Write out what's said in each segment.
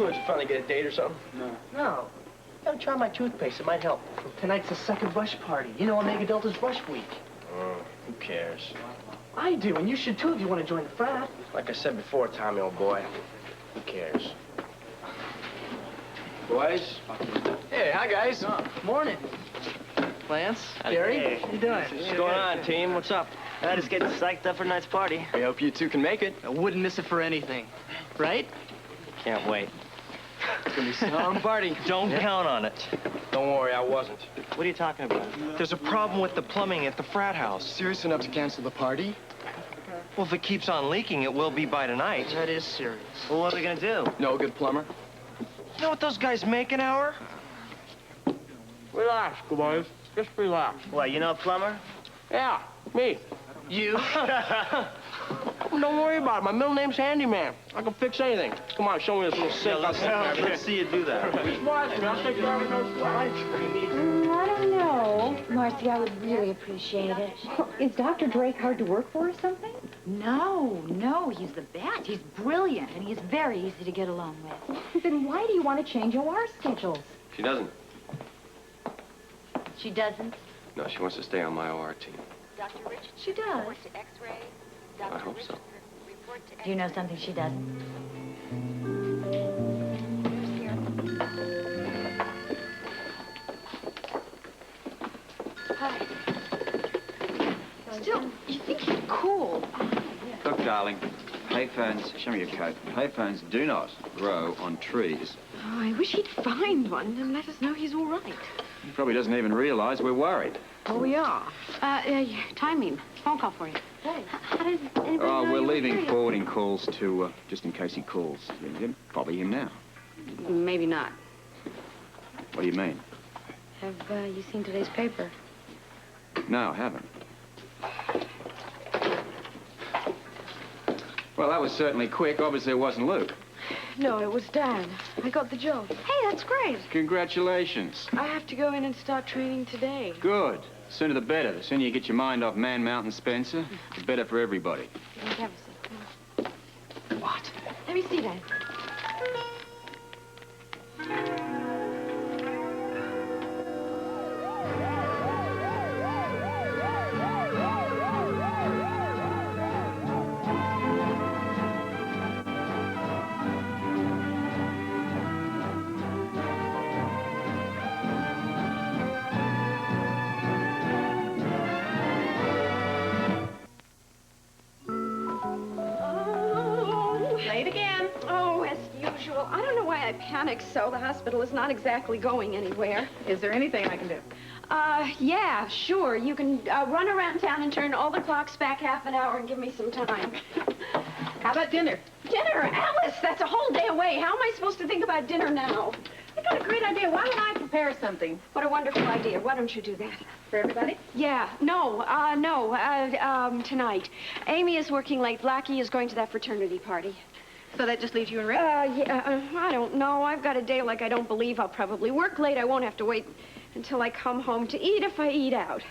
Did you finally get a date or something? No. No. You gotta try my toothpaste. It might help. Tonight's the second brush party. You know, Omega Delta's brush week. Who cares? I do, and you should too if you want to join the frat. Like I said before, Tommy, old boy, who cares? Boys? Hey, hi, guys. Morning. Lance, Gary, Hey. how you doing? What's going on, team? What's up? I just getting psyched up for tonight's party. We hope you two can make it. I wouldn't miss it for anything, right? Can't wait. It's gonna be some party. Don't count on it. Don't worry, I wasn't. What are you talking about? There's a problem with the plumbing at the frat house. Serious enough to cancel the party? Well, if it keeps on leaking, it will be by tonight. That is serious. Well, what are we gonna do? No good plumber? You know what those guys make an hour? Relax, boys. Just relax. What, you know a plumber? Yeah, me. You? Don't worry about it. My middle name's Handyman. I can fix anything. Come on, show me this little sick. Let's see you do that. Watch me. I'll take care of it. No sweat. I don't know. Marcy, I would really appreciate it. Is Dr. Drake hard to work for or something? No, he's the best. He's brilliant, and he's very easy to get along with. Then why do you want to change OR schedules? She doesn't. She doesn't? No, she wants to stay on my OR team. She does. I hope so. Do you know something she doesn't? Hi. Still, you think you're cool. Look, darling, payphones, show me your coat. Payphones do not grow on trees. Oh, I wish he'd find one and let us know he's all right. He probably doesn't even realize we're worried. Oh, we are. Timing. Phone call for you. Hey. How did anybody know We're you were leaving here? forwarding calls to, just in case he calls. Probably him now. Maybe not. What do you mean? Have you seen today's paper? No, I haven't. Well, that was certainly quick. Obviously, it wasn't Luke. No, it was Dad. I got the job. Hey, that's great. Congratulations. I have to go in and start training today. Good. The sooner the better. The sooner you get your mind off Man Mountain Spencer, the better for everybody. Let me have a sec. What? Let me see, Dad. Late again. Oh, as usual. I don't know why I panicked so. The hospital is not exactly going anywhere. Is there anything I can do? Yeah, sure. You can run around town and turn all the clocks back half an hour and give me some time. How about dinner? Dinner? Alice, that's a whole day away. How am I supposed to think about dinner now? I got a great idea. Why don't I prepare something? What a wonderful idea. Why don't you do that? For everybody? Yeah, no, tonight. Amy is working late. Blackie is going to that fraternity party. So that just leaves you and Rick? I don't know. I've got a day like I don't believe I'll probably work late. I won't have to wait until I come home to eat if I eat out.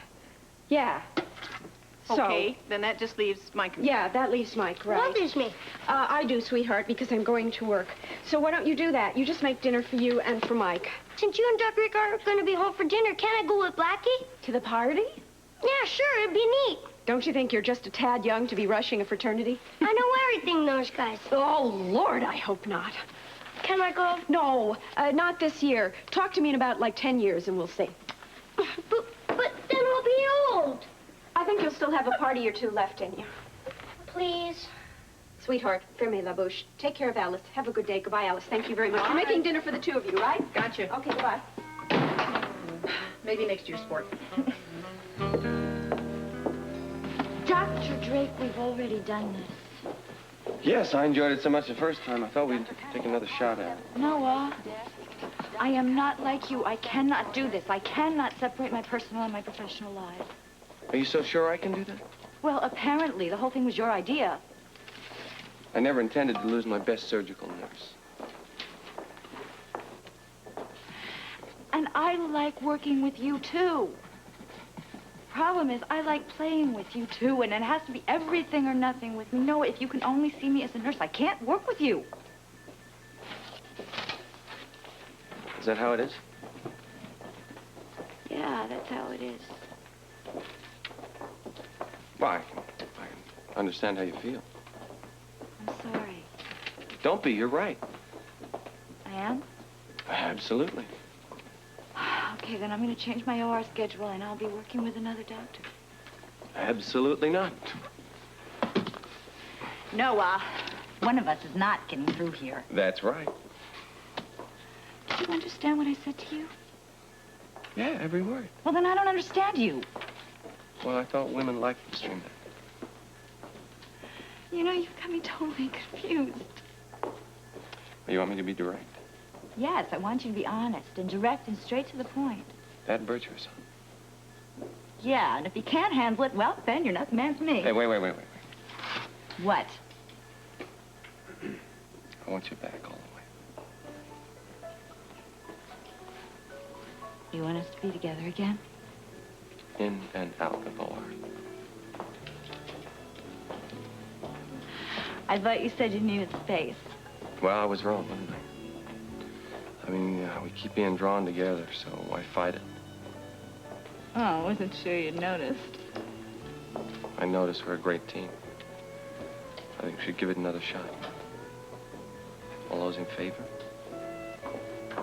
Yeah. Okay, then that just leaves Mike and me. Yeah, that leaves Mike, right. What leaves me? I do, sweetheart, because I'm going to work. So why don't you do that? You just make dinner for you and for Mike. Since you and Doc Rick are going to be home for dinner, can I go with Blackie? To the party? Yeah, sure, it'd be neat. Don't you think you're just a tad young to be rushing a fraternity? I know everything, those guys. Oh, Lord, I hope not. Can I go? No, not this year. Talk to me in about, like, 10 years, and we'll see. But then I'll be old. I think you'll still have a party or two left in you. Please. Sweetheart, ferme la bouche. Take care of Alice. Have a good day. Goodbye, Alice. Thank you very much. You're making dinner for the two of you, right? Gotcha. Okay, goodbye. Maybe next year's sport. Dr. Drake, we've already done this. Yes, I enjoyed it so much the first time, I thought we'd take another shot at it. Noah, I am not like you. I cannot do this. I cannot separate my personal and my professional life. Are you so sure I can do that? Well, apparently, the whole thing was your idea. I never intended to lose my best surgical nurse. And I like working with you, too. Problem is, I like playing with you, too, and it has to be everything or nothing with me. Noah, if you can only see me as a nurse, I can't work with you. Is that how it is? Yeah, that's how it is. Well, I can understand how you feel. I'm sorry. Don't be, you're right. I am? Absolutely. Okay, then I'm going to change my OR schedule, and I'll be working with another doctor. Absolutely not. No, one of us is not getting through here. That's right. Did you understand what I said to you? Yeah, every word. Well, then I don't understand you. Well, I thought women liked extreme. You know, you've got me totally confused. You want me to be direct? Yes, I want you to be honest and direct and straight to the point. That virtuous. Yeah, and if you can't handle it, well, then you're not the man for me. Hey, wait. What? I want you back all the way. You want us to be together again? In and out of OR. I thought you said you needed space. Well, I was wrong, wasn't I? I mean, we keep being drawn together, so why fight it? Oh, I wasn't sure you'd noticed. I noticed we're a great team. I think we should give it another shot. All those in favor?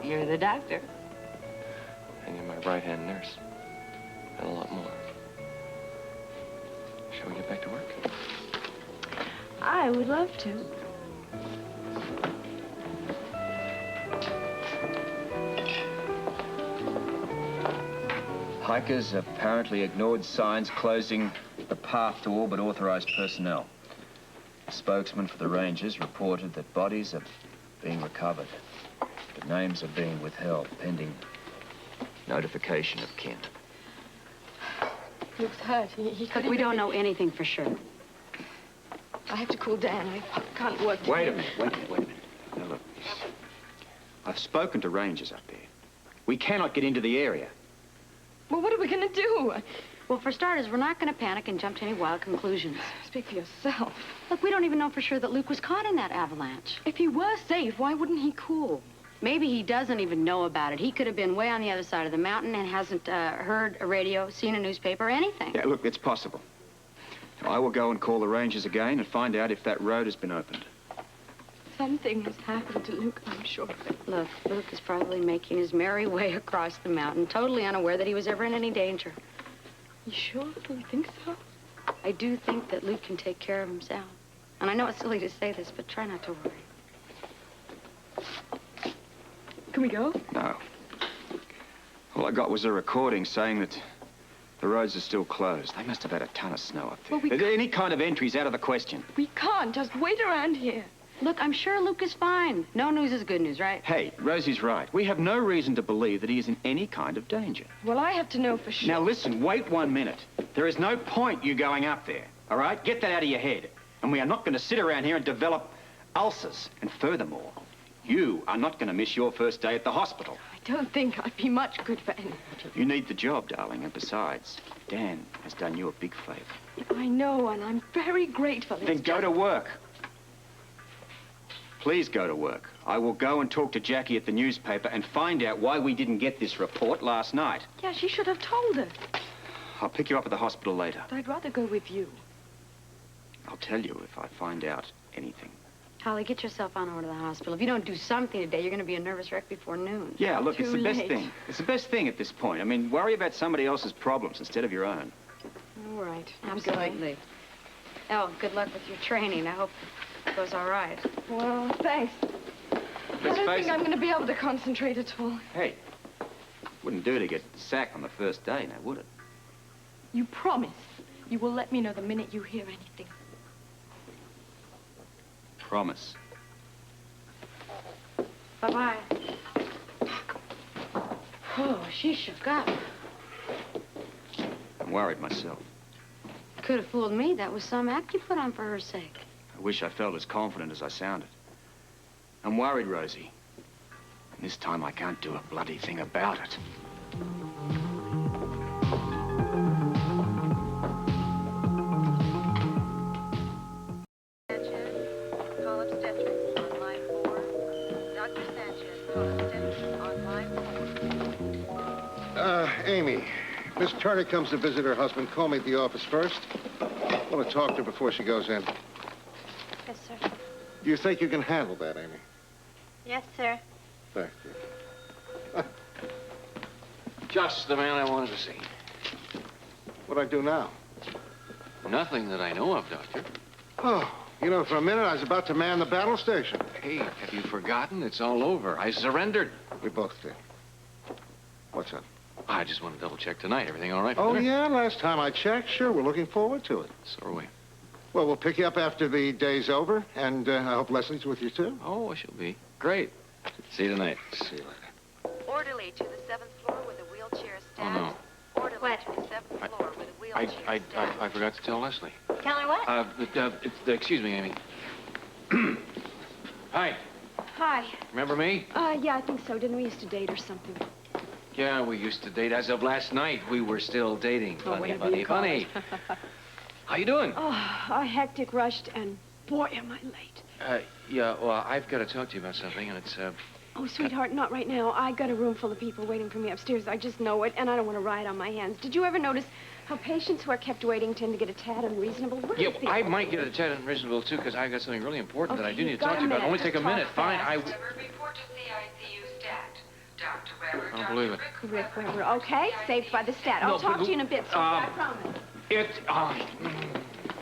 You're the doctor. And you're my right-hand nurse. And a lot more. Shall we get back to work? I would love to. Hikers apparently ignored signs closing the path to all but authorized personnel. A spokesman for the Rangers reported that bodies are being recovered, but names are being withheld pending notification of kin. Luke's hurt. He could. Look, we don't know anything for sure. I have to cool down. I can't work. Wait a minute. Now, look, I've spoken to Rangers up there. We cannot get into the area. Well, what are we going to do? Well, for starters, we're not going to panic and jump to any wild conclusions. Speak for yourself. Look, we don't even know for sure that Luke was caught in that avalanche. If he were safe, why wouldn't he cool? Maybe he doesn't even know about it. He could have been way on the other side of the mountain and hasn't heard a radio, seen a newspaper, anything. Yeah, look, it's possible. I will go and call the Rangers again and find out if that road has been opened. Something has happened to Luke, I'm sure of it. Look, Luke is probably making his merry way across the mountain, totally unaware that he was ever in any danger. You sure? You think so? I do think that Luke can take care of himself. And I know it's silly to say this, but try not to worry. Can we go? No. All I got was a recording saying that the roads are still closed. They must have had a ton of snow up there. Well, Any kind of entry's out of the question. We can't just wait around here. Look, I'm sure Luke is fine. No news is good news, right? Hey, Rosie's right. We have no reason to believe that he is in any kind of danger. Well, I have to know for sure. Now, listen, wait 1 minute. There is no point you going up there, all right? Get that out of your head. And we are not going to sit around here and develop ulcers. And furthermore, you are not going to miss your first day at the hospital. I don't think I'd be much good for anyone. You need the job, darling, and besides, Dan has done you a big favor. I know, and I'm very grateful. Then go to work. Please go to work. I will go and talk to Jackie at the newspaper and find out why we didn't get this report last night. Yeah, she should have told us. I'll pick you up at the hospital later. But I'd rather go with you. I'll tell you if I find out anything. Holly, get yourself on over to the hospital. If you don't do something today, you're going to be a nervous wreck before noon. Yeah, look, it's the best late. thing. It's the best thing at this point. I mean, worry about somebody else's problems instead of your own. All right. Absolutely. Oh, good luck with your training. I hope it goes all right. Well, thanks. I don't face think it. I'm going to be able to concentrate at all. Hey, wouldn't do to get sacked on the first day, now, would it? You promise you will let me know the minute you hear anything. Promise. Bye-bye. Oh, she shook up. I'm worried myself. Could have fooled me. That was some act you put on for her sake. I wish I felt as confident as I sounded. I'm worried, Rosie. And this time I can't do a bloody thing about it. Call obstetrics on line 4. Dr. Sanchez, call obstetrics on line Amy, Miss Turner comes to visit her husband. Call me at the office first. I want to talk to her before she goes in. Yes, sir. Do you think you can handle that, Amy? Yes, sir. Thank you. Just the man I wanted to see. What'd I do now? Nothing that I know of, Doctor. Oh, you know, for a minute I was about to man the battle station. Hey, have you forgotten? It's all over. I surrendered. We both did. What's up? I just want to double check tonight. Everything all right? Oh, for dinner? yeah, last time I checked, sure, we're looking forward to it. So are we. Well, we'll pick you up after the day's over, and I hope Lesley's with you, too. Oh, she'll be. Great. See you tonight. See you later. Orderly to the 7th floor with a wheelchair Oh, stand. no. Orderly to the 7th floor with a wheelchair stand. I forgot to tell Lesley. Tell her what? Excuse me, Amy. Hi. Hi. Remember me? Yeah, I think so. Didn't we used to date or something? Yeah, we used to date. As of last night, we were still dating. Funny, whatever funny, you call funny. it. How you doing? Oh, hectic, rushed, and boy, am I late. Yeah, well, I've got to talk to you about something, and it's, Oh, sweetheart, not right now. I got a room full of people waiting for me upstairs. I just know it, and I don't want to ride on my hands. Did you ever notice how patients who are kept waiting tend to get a tad unreasonable? Yeah, I might get a tad unreasonable, too, because I've got something really important that I do need to talk to you about. Only take a minute. Fine, I... Report to CICU stat. Dr. Weber. I don't believe it. Rick Weber. Okay, saved by the stat. I'll talk to you in a bit, sweetie, I promise.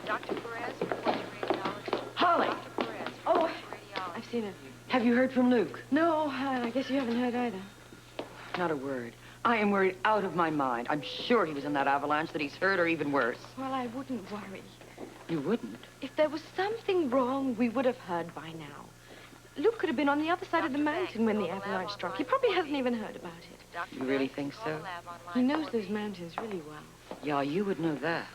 Dr. Perez, report to radiology. Holly! Dr. Perez, Oh, report to radiology. I've seen it. Have you heard from Luke? No, I guess you haven't heard either. Not a word. I am worried out of my mind. I'm sure he was in that avalanche, that he's hurt, or even worse. Well, I wouldn't worry. You wouldn't? If there was something wrong, we would have heard by now. Luke could have been on the other side of the mountain when the avalanche struck. He probably hasn't even heard about it. You really think so? He knows those mountains really well. Yeah, you would know that.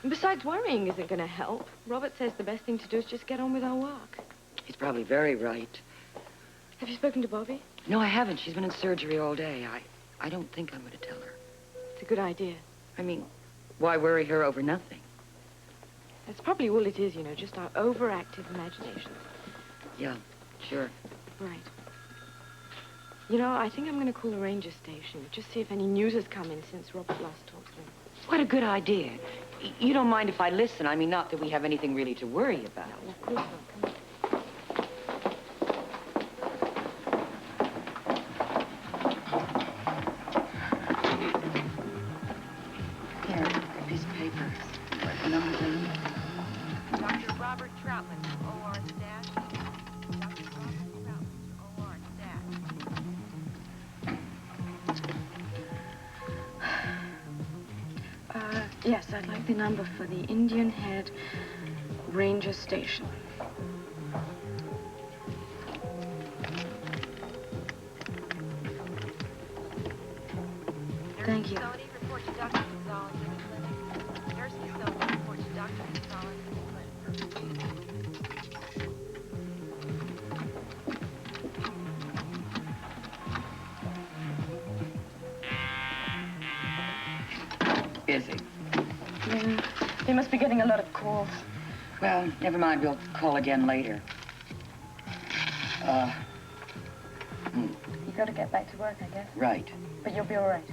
And besides, worrying isn't going to help. Robert says the best thing to do is just get on with our work. He's probably very right. Have you spoken to Bobbie? No, I haven't. She's been in surgery all day. I don't think I'm going to tell her. It's a good idea. I mean, why worry her over nothing? That's probably all it is, you know, just our overactive imaginations. Yeah, sure. Right. You know, I think I'm going to call the ranger station. Just see if any news has come in since Robert last talked to them. What a good idea. You don't mind if I listen? I mean, not that we have anything really to worry about. No, of course not. Come on. Here, a piece of paper. Write the number down. Dr. Robert Troutman, OR stat. Dr. Robert Troutman, OR stat. Yes, I'd like the number for the Indian Head Ranger Station. Thank you. Facility, report to Dr. Gonzalez in the clinic. Nurse facility, report to Dr. Gonzalez in the clinic. Busy. Yeah, they must be getting a lot of calls. Well, never mind. We'll call again later. You gotta get back to work, I guess. Right. But you'll be all right.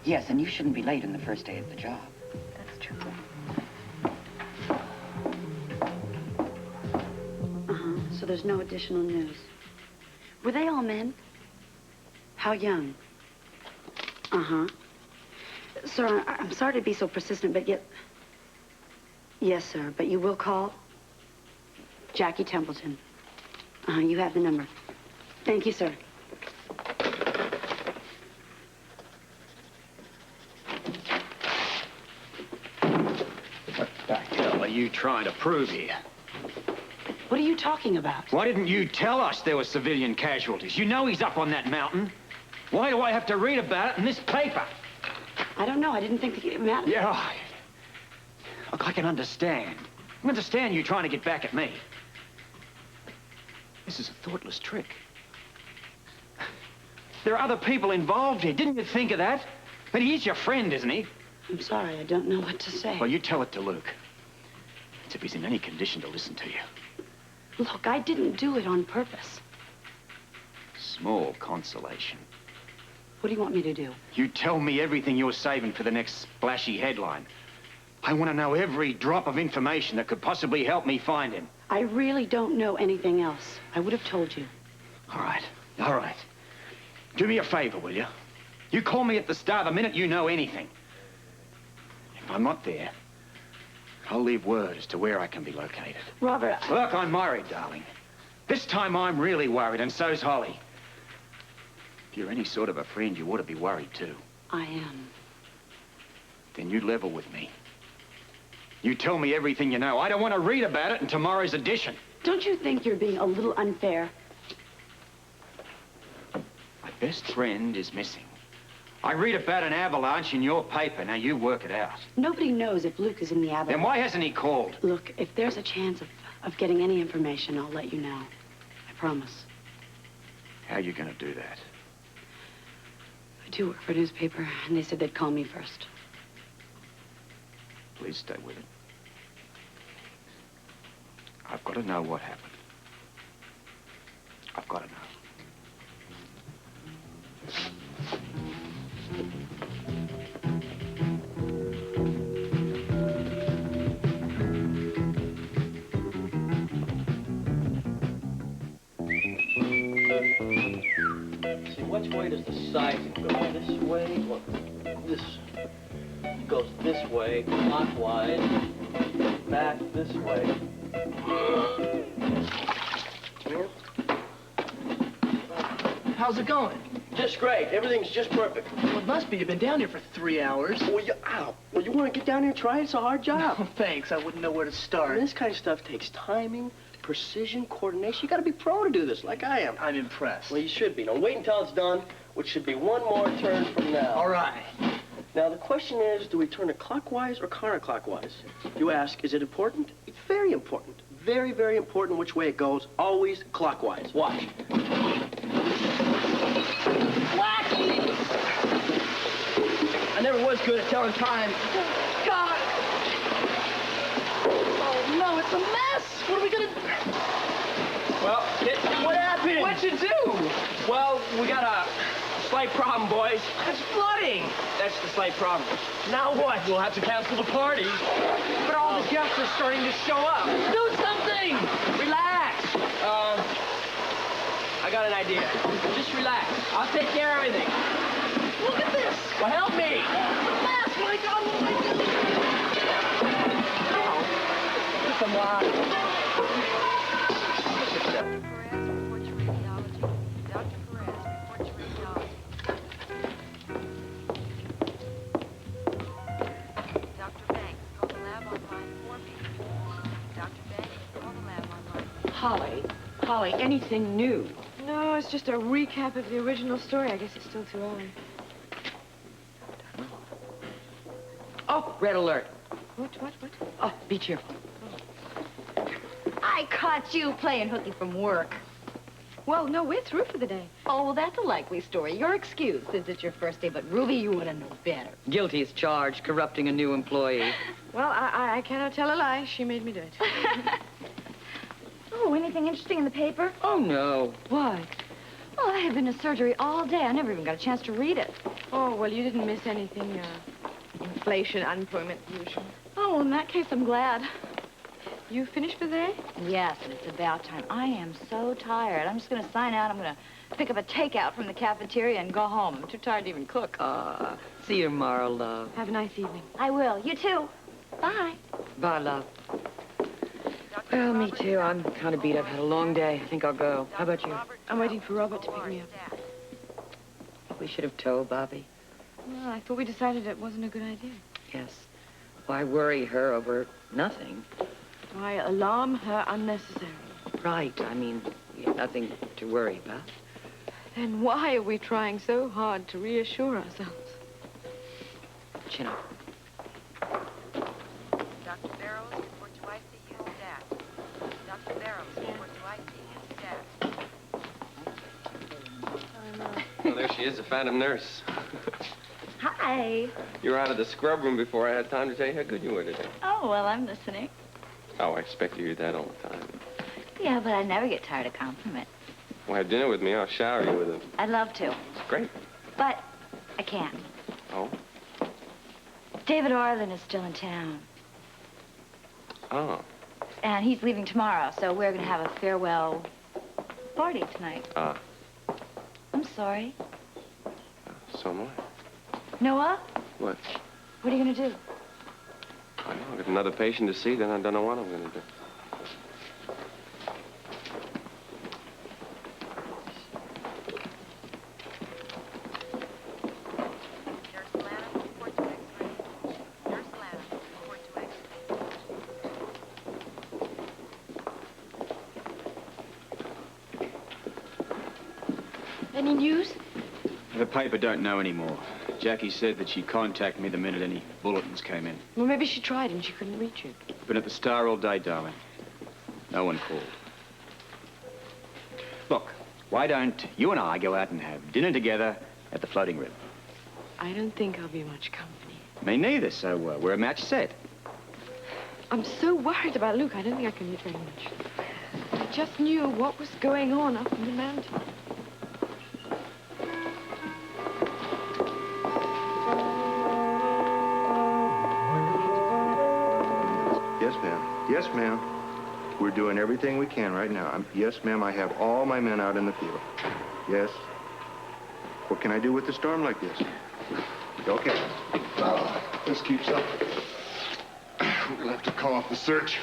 Yes, and you shouldn't be late on the first day of the job. That's true. So there's no additional news. Were they all men? How young? Uh-huh. Sir, I'm sorry to be so persistent, but yet... Yes, sir, but you will call? Jackie Templeton. You have the number. Thank you, sir. What the hell are you trying to prove here? What are you talking about? Why didn't you tell us there were civilian casualties? You know he's up on that mountain. Why do I have to read about it in this paper? I don't know. I didn't think it mattered. Yeah, look, I can understand. I can understand you trying to get back at me. This is a thoughtless trick. There are other people involved here. Didn't you think of that? But he is your friend, isn't he? I'm sorry. I don't know what to say. Well, you tell it to Luke. It's if he's in any condition to listen to you. Look, I didn't do it on purpose. Small consolation. What do you want me to do? You tell me everything you're saving for the next splashy headline. I want to know every drop of information that could possibly help me find him. I really don't know anything else. I would have told you. All right, all right. Do me a favor, will you? You call me at the start the minute you know anything. If I'm not there, I'll leave word as to where I can be located. Robert, Look, I'm worried, darling. This time I'm really worried, and so's Holly. If you're any sort of a friend, you ought to be worried too. I am. Then you level with me. You tell me everything you know. I don't want to read about it in tomorrow's edition. Don't you think you're being a little unfair? My best friend is missing. I read about an avalanche in your paper. Now you work it out. Nobody knows if Luke is in the avalanche. Then why hasn't he called? Look, if there's a chance of getting any information, I'll let you know. I promise. How are you going to do that? I do work for a newspaper, and they said they'd call me first. Please stay with it. I've got to know what happened. I've got to know. See, which way does the sizing go? This way? Look, this goes this way, clockwise, back this way. How's it going? Just great. Everything's just perfect. Well, it must be. You've been down here for 3 hours. Well, you want to get down here and try it? It's a hard job. No, thanks. I wouldn't know where to start. I mean, this kind of stuff takes timing, precision, coordination. You got to be pro to do this, like I am. I'm impressed. Well, you should be. Now, wait until it's done, which should be one more turn from now. All right. Now, the question is, do we turn it clockwise or counterclockwise? You ask, is it important? It's very important. Very, very important which way it goes. Always clockwise. Watch. Blackie! I never was good at telling time. God! Oh, no, it's a mess! What are we gonna do? Well, what happened? What'd you do? Well, we got a slight problem, boys. It's flooding. That's the slight problem. Now what? We'll have to cancel the party. But all the guests are starting to show up. Do something! Relax. I got an idea. Just relax. I'll take care of everything. Look at this. Well, help me. Mask, my God, what am I doing? Oh, come on. Dr. Perez, report your radiology. Dr. Banks, call the lab on line 4B. Dr. Banks, call the lab on line 4B. Holly, anything new? No, it's just a recap of the original story. I guess it's still too early. Oh, red alert. What? Oh, be cheerful. I caught you playing hooky from work. Well, no, we're through for the day. Oh, well, that's a likely story. You're excused since it's your first day, but Ruby, you would have known better. Guilty as charged, corrupting a new employee. Well, I cannot tell a lie. She made me do it. Oh, anything interesting in the paper? Oh, no. Why? Well, I have been to surgery all day. I never even got a chance to read it. Oh, well, you didn't miss anything. Inflation, unemployment, usual. Oh, well, in that case, I'm glad. You finished for the day? Yes, and it's about time. I am so tired. I'm just going to sign out. I'm going to pick up a takeout from the cafeteria and go home. I'm too tired to even cook. See you tomorrow, love. Have a nice evening. I will. You too. Bye. Bye, love. Well, me too. I'm kind of beat. I've had a long day. I think I'll go. How about you? I'm waiting for Robert to pick me up. We should have told Bobbie. Well, I thought we decided it wasn't a good idea. Yes. Why worry her over nothing? Why alarm her unnecessarily? Right. I mean, we have nothing to worry about. Then why are we trying so hard to reassure ourselves? Chin up. Dr. Barrows, report to ICU staff. Dr. Barrows, report to ICU staff. Oh, there she is, the phantom nurse. Hi. You were out of the scrub room before I had time to tell you how good you were today. Oh, well, I'm listening. Oh, I expect you to do that all the time. Yeah, but I never get tired of compliment. Well, have dinner with me. I'll shower you with them. I'd love to. Great. But I can't. Oh? David Arlen is still in town. Oh. And he's leaving tomorrow, so we're going to have a farewell party tonight. I'm sorry. So am I. Noah? What? What are you going to do? I know. I've got another patient to see, then I don't know what I'm going to do. Any news? The paper don't know anymore. Jackie said that she'd contact me the minute any bulletins came in. Well, maybe she tried and she couldn't reach you. Been at the Star all day, darling. No one called. Look, why don't you and I go out and have dinner together at the Floating Rib? I don't think I'll be much company. Me neither, so we're a match set. I'm so worried about Luke, I don't think I can eat very much. I just knew what was going on up in the mountain. Yes, ma'am. Yes, ma'am. We're doing everything we can right now. Yes, ma'am, I have all my men out in the field. Yes. What can I do with the storm like this? Okay. This keeps up. We're gonna have to call off the search.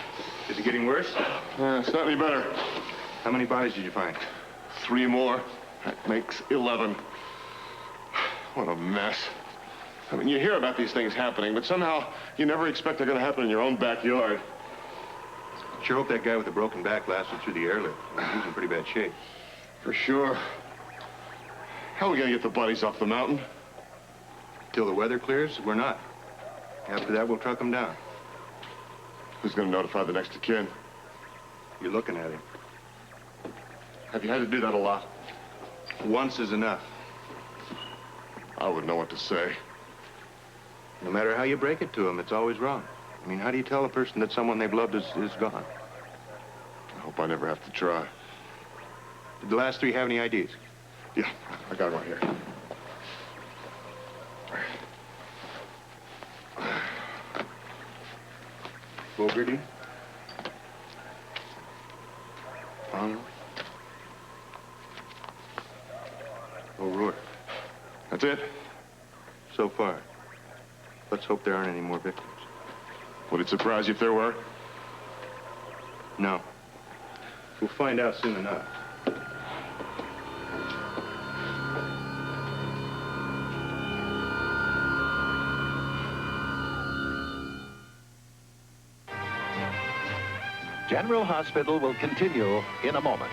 Is it getting worse? It's not any better. How many bodies did you find? 3 more. That makes 11. What a mess. I mean, you hear about these things happening, but somehow you never expect they're gonna happen in your own backyard. Sure hope that guy with the broken back lasted through the airlift. He's in pretty bad shape. For sure. How are we gonna get the bodies off the mountain? Till the weather clears, we're not. After that, we'll truck them down. Who's gonna notify the next of kin? You're looking at him. Have you had to do that a lot? Once is enough. I wouldn't know what to say. No matter how you break it to them, it's always wrong. I mean, how do you tell a person that someone they've loved is gone? I hope I never have to try. Did the last 3 have any IDs? Yeah, I got one here. Fogarty. Arnold. O'Rourke. That's it? So far. Let's hope there aren't any more victims. Would it surprise you if there were? No. We'll find out soon enough. General Hospital will continue in a moment.